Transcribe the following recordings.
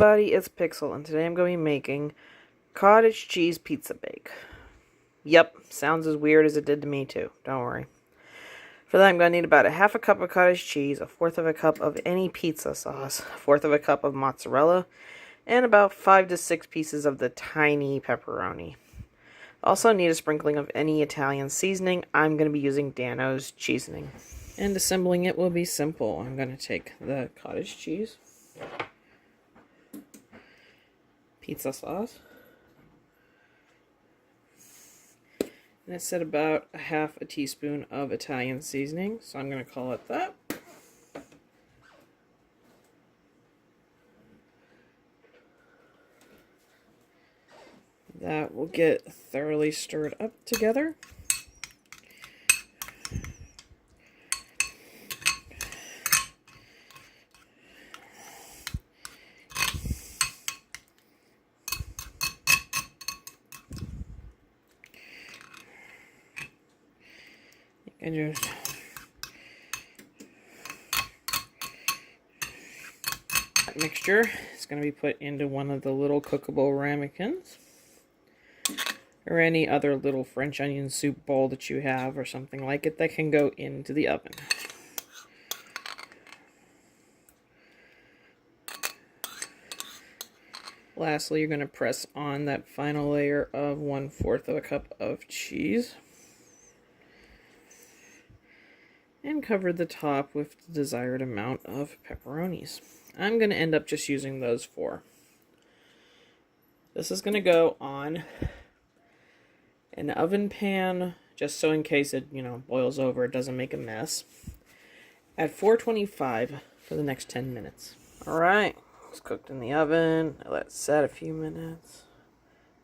everybody, it's Pixel, and today I'm going to be making cottage cheese pizza bake. Yep, sounds as weird as it did to me too, don't worry. For that I'm going to need about a half a cup of cottage cheese, a fourth of a cup of any pizza sauce, a fourth of a cup of mozzarella, and about 5 to 6 pieces of the tiny pepperoni. Also need a sprinkling of any Italian seasoning. I'm going to be using Dano's seasoning. And assembling it will be simple. I'm going to take the cottage cheese, pizza sauce, and it said about a half a teaspoon of Italian seasoning, so I'm going to call it that. That will get thoroughly stirred up together. And just that mixture is going to be put into one of the little cookable ramekins, or any other little French onion soup bowl that you have or something like it that can go into the oven. Lastly, you're going to press on that final layer of 1/4 of a cup of cheese and cover the top with the desired amount of pepperonis. I'm going to end up just using those 4. This is going to go on an oven pan, just so in case it, boils over, it doesn't make a mess, at 425 for the next 10 minutes. Alright, it's cooked in the oven. I let it set a few minutes.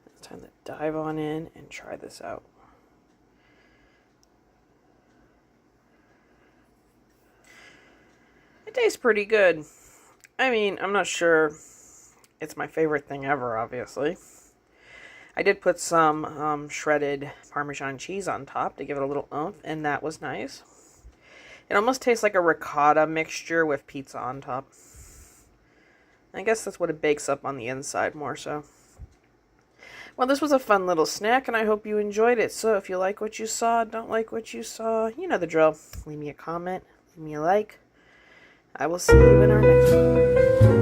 It's time to dive on in and try this out. It tastes pretty good. I mean, I'm not sure it's my favorite thing ever, obviously. I did put some shredded Parmesan cheese on top to give it a little oomph, and that was nice. It almost tastes like a ricotta mixture with pizza on top. I guess that's what it bakes up on the inside more so. Well, this was a fun little snack, and I hope you enjoyed it. So if you like what you saw, don't like what you saw, you know the drill. Leave me a comment, leave me a like. I will see you in our next one.